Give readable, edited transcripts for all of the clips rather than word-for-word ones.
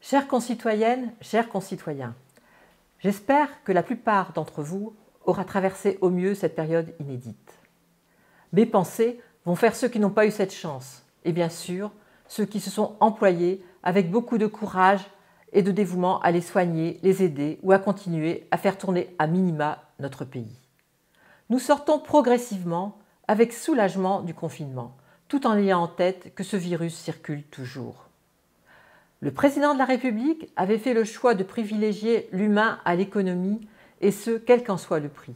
Chères concitoyennes, chers concitoyens, j'espère que la plupart d'entre vous aura traversé au mieux cette période inédite. Mes pensées vont faire ceux qui n'ont pas eu cette chance et bien sûr ceux qui se sont employés avec beaucoup de courage et de dévouement à les soigner, les aider ou à continuer à faire tourner à minima notre pays. Nous sortons progressivement avec soulagement du confinement, tout en ayant en tête que ce virus circule toujours. Le président de la République avait fait le choix de privilégier l'humain à l'économie, et ce, quel qu'en soit le prix.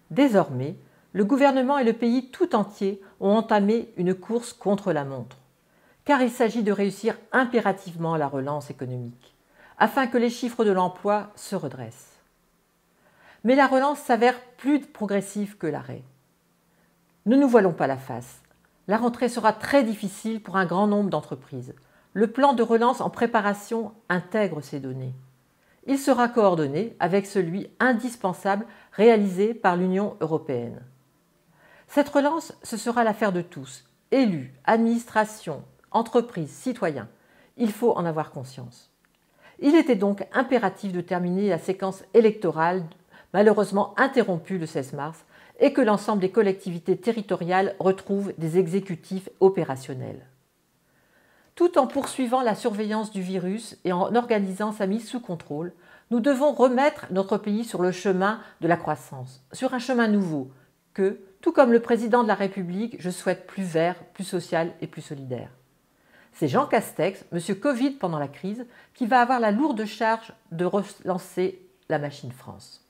Désormais, le gouvernement et le pays tout entier ont entamé une course contre la montre, car il s'agit de réussir impérativement la relance économique, afin que les chiffres de l'emploi se redressent. Mais la relance s'avère plus progressive que l'arrêt. Ne nous voilons pas la face. La rentrée sera très difficile pour un grand nombre d'entreprises. Le plan de relance en préparation intègre ces données. Il sera coordonné avec celui indispensable réalisé par l'Union européenne. Cette relance, ce sera l'affaire de tous, élus, administrations, entreprises, citoyens. Il faut en avoir conscience. Il était donc impératif de terminer la séquence électorale, malheureusement interrompue le 16 mars, et que l'ensemble des collectivités territoriales retrouvent des exécutifs opérationnels. Tout en poursuivant la surveillance du virus et en organisant sa mise sous contrôle, nous devons remettre notre pays sur le chemin de la croissance, sur un chemin nouveau que, tout comme le président de la République, je souhaite plus vert, plus social et plus solidaire. C'est Jean Castex, monsieur Covid pendant la crise, qui va avoir la lourde charge de relancer la machine France.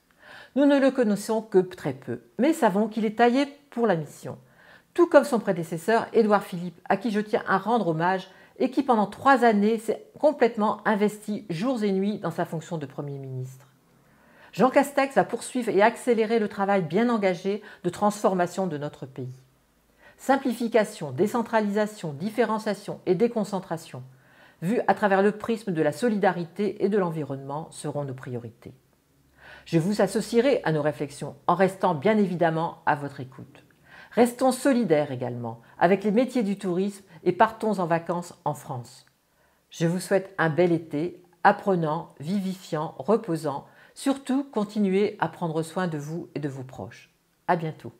Nous ne le connaissons que très peu, mais savons qu'il est taillé pour la mission, tout comme son prédécesseur Édouard Philippe, à qui je tiens à rendre hommage et qui pendant 3 années s'est complètement investi jours et nuits dans sa fonction de Premier ministre. Jean Castex va poursuivre et accélérer le travail bien engagé de transformation de notre pays. Simplification, décentralisation, différenciation et déconcentration, vues à travers le prisme de la solidarité et de l'environnement, seront nos priorités. Je vous associerai à nos réflexions en restant bien évidemment à votre écoute. Restons solidaires également avec les métiers du tourisme et partons en vacances en France. Je vous souhaite un bel été, apprenant, vivifiant, reposant. Surtout, continuez à prendre soin de vous et de vos proches. À bientôt.